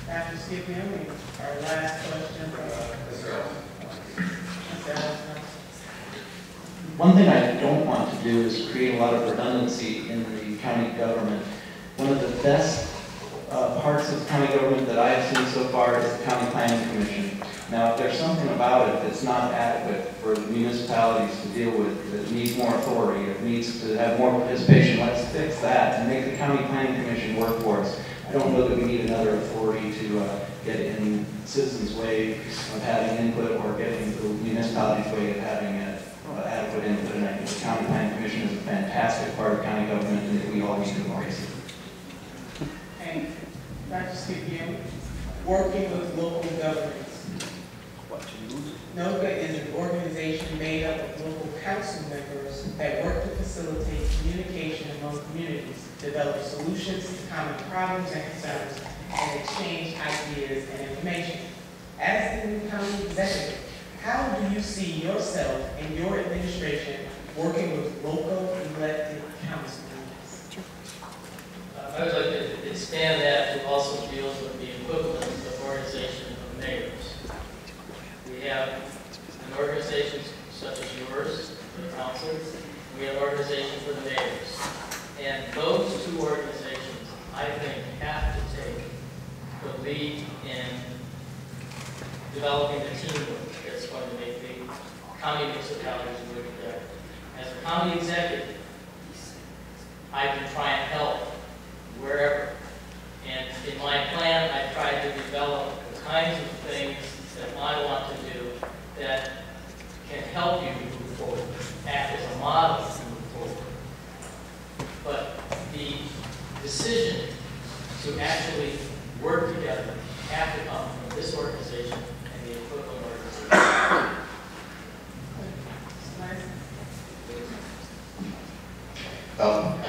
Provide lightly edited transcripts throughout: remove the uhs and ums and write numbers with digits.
Dr. Skip Young, our last question. One thing I don't want to do is create a lot of redundancy in the county government. One of the best parts of county government that I have seen so far is the County Planning Commission. Now, if there's something about it that's not adequate for the municipalities to deal with, that needs more authority, it needs to have more participation, let's fix that and make the County Planning Commission work for us. I don't know that we need another authority to get in citizens' way of having input or getting the municipality's way of having adequate input. And I think the County Planning Commission is a fantastic part of county government and that we all need to embrace it. And Dr. Skip Young, working with local governments. NOGA is an organization made up of local council members that work to facilitate communication among communities, develop solutions to common problems and concerns, and exchange ideas and information. As the new county executive, how do you see yourself and your administration working with local elected council members? I would like to expand that to also deal with the equivalent of organization of mayors. We have an organization such as yours, the councils. We have organizations for the mayors. And those two organizations, I think, have to take the lead in developing the teamwork that's going to make the county municipalities work together. As a county executive, I can try and help wherever. And in my plan, I tried to develop the kinds of things that I want to do that can help you move forward, act as a model to move forward. But the decision to actually work together have to come from this organization and the equivalent organization. I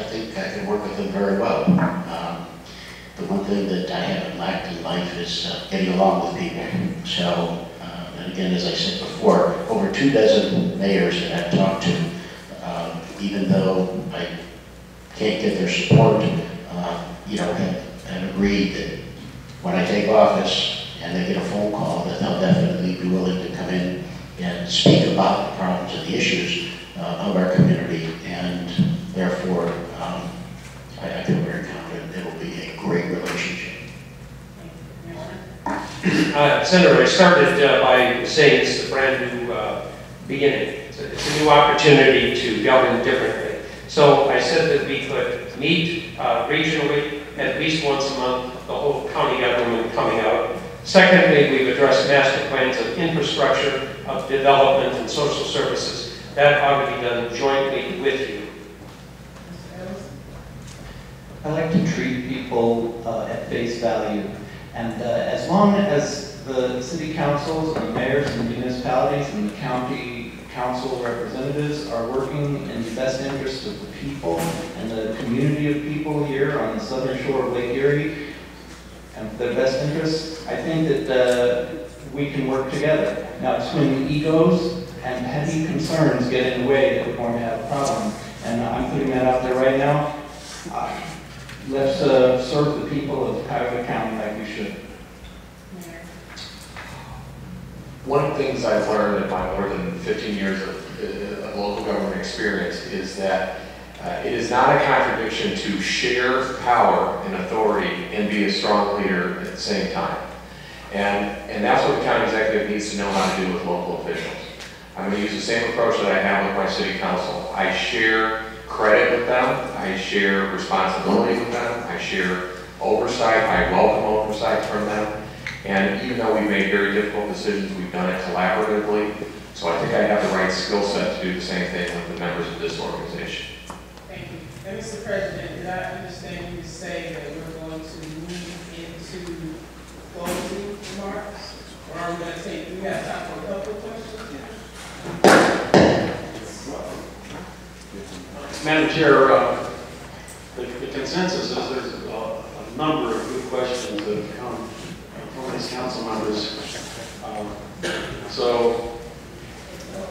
think I can work with them very well. The one thing that I haven't lacked in life is getting along with people. So, and again, as I said before, over 24 mayors that I've talked to, even though I can't get their support, have agreed that when I take office and they get a phone call, that they'll definitely be willing to come in and speak about the problems and the issues of our community, and therefore, I feel very confident it will be a great relationship. Senator, I started by saying this is a brand new beginning. It's a new opportunity to delve in differently. So I said that we could meet regionally at least once a month, the whole county government coming out. Secondly, we've addressed master plans of infrastructure, of development, and social services. That ought to be done jointly with you. I like to treat people at face value. And as long as the city councils and mayors and municipalities and the county council representatives are working in the best interest of the people and the community of people here on the southern shore of Lake Erie and their best interests, I think that we can work together. Now, it's when egos and petty concerns get in the way that we're going to have a problem. And I'm putting that out there right now. Let's serve the people of Cuyahoga County like we should. One of the things I've learned in my more than 15 years of local government experience is that it is not a contradiction to share power and authority and be a strong leader at the same time. And that's what the county executive needs to know how to do with local officials. I'm going to use the same approach that I have with my city council. I share credit with them, I share responsibility with them, I share oversight, I welcome oversight from them. And even though we've made very difficult decisions, we've done it collaboratively. So I think I have the right skill set to do the same thing with the members of this organization. Thank you. And Mr. President, did I understand you to say that we're going to move into closing remarks? Or are we going to take, do we have time for a couple of questions? Madam Chair, the consensus is there's a number of good questions that have come from these council members. So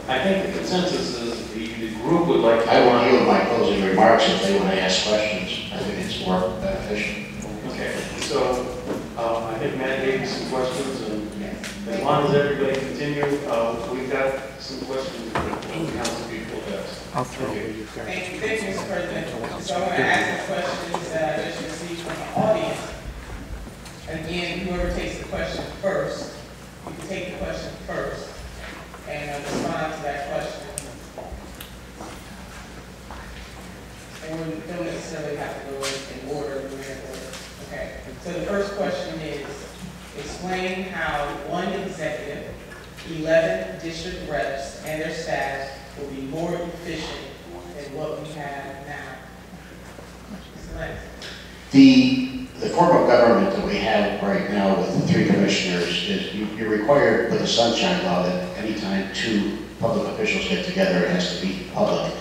I think the consensus is the group would like to... I will yield my closing remarks if they want to ask questions. I think it's more beneficial. Okay, so I think think Matt gave you some questions, and Yes. as long as everybody continue, we've got some questions that the council people have. I'll throw Thank you. Thank you, Mr. President. So I'm going to ask the questions that I just received from the audience. Again, whoever takes the question first, you can take the question first and respond to that question. And we don't necessarily have to go in order, okay. So the first question is, explain how one executive, 11 district reps, and their staffs will be more efficient than what we have now. Mr. Lance. The form of government that we have right now with the 3 commissioners is you're required with the Sunshine Law that anytime 2 public officials get together, it has to be public.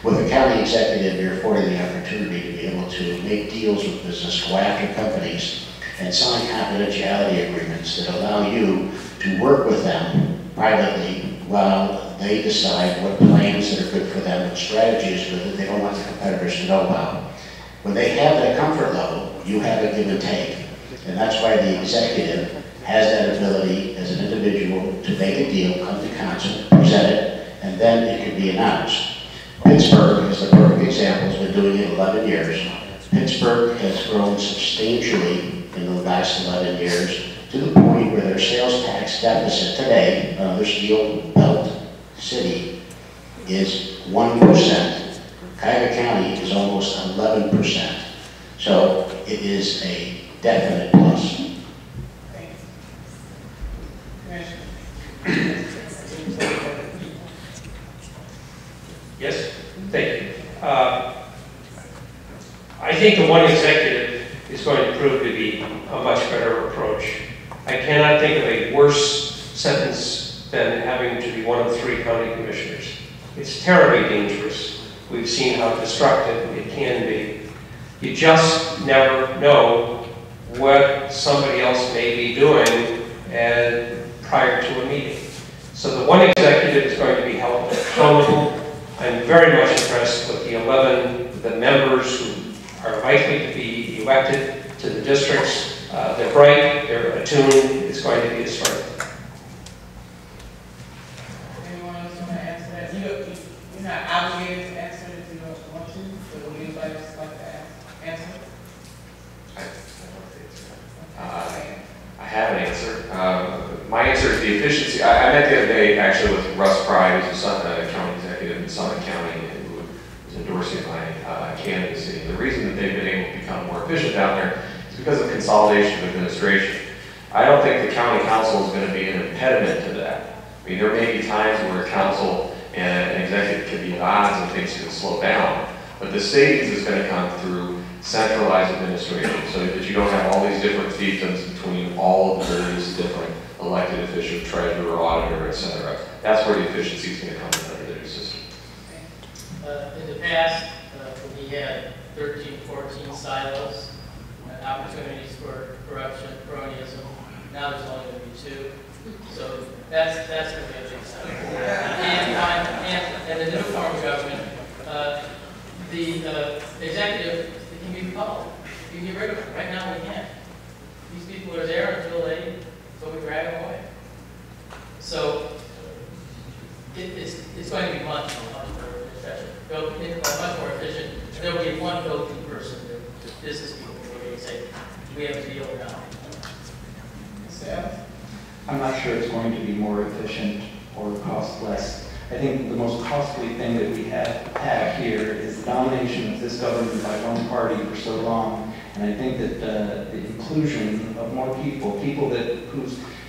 With the county executive, you're afforded the opportunity to be able to make deals with business, go after companies, and sign confidentiality agreements that allow you to work with them privately while they decide what plans that are good for them and strategies that they don't want the competitors to know about. When they have that comfort level, you have a give and take. And that's why the executive has that ability as an individual to make a deal, come to council, present it, and then it can be announced. Pittsburgh is the perfect example. It's been doing it 11 years. Pittsburgh has grown substantially in the last 11 years to the point where their sales tax deficit today, another steel belt city, is 1%. Cuyahoga County is almost 11%. So it is a definite plus. Thank you. Commissioner. Yes, thank you. I think the one executive is going to prove to be a much better approach. I cannot think of a worse sentence than having to be one of 3 county commissioners. It's terribly dangerous. We've seen how destructive it can be. You just never know what somebody else may be doing prior to a meeting. So the one executive is going to be held accountable. I'm very much impressed with the members who are likely to be elected to the districts. They're bright, they're attuned, it's going to be a strength. Anyone else want to answer that? You're not obligated to answer if you don't want to, but would anybody else like to answer? I have an answer. My answer is the efficiency. I met the other day actually with Russ Pride, who's a county executive in Summit County, who was endorsing my candidacy. And the reason that they've been able to become more efficient down there is because of consolidation of administration. I don't think the county council is going to be an impediment to that. I mean, there may be times where a council and an executive can be at odds and things can slow down, but the savings is going to come through centralized administration so that you don't have all these different fiefdoms between all of the various different elected officials, treasurer, auditor, etc. That's where the efficiency is going to come in under the new system. In the past, we had 13, 14 silos, opportunities for corruption, cronyism. Now there's only going to be 2. So that's going to be a big step. And in the new form of government, the executive can be recalled. You can get rid of them. Right now we can't. These people are there until we drag them away. So it's going to be much more efficient. There will be one go-to person, the business people, who are going to say, we have a deal now. I'm not sure it's going to be more efficient or cost less. I think the most costly thing that we have here is the domination of this government by one party for so long. And I think that the inclusion of more people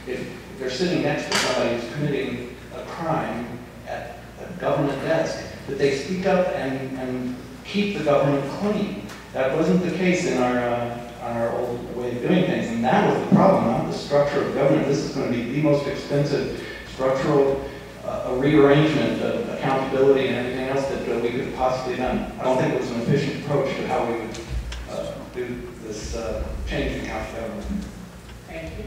if they're sitting next to somebody who's committing a crime at a government desk, that they speak up and keep the government clean. That wasn't the case in our old way of doing things, and that was the problem, not the structure of government. This is going to be the most expensive structural rearrangement of accountability and everything else that we could have possibly done. I don't think it was an efficient approach to how we would do this change in county government. Thank you.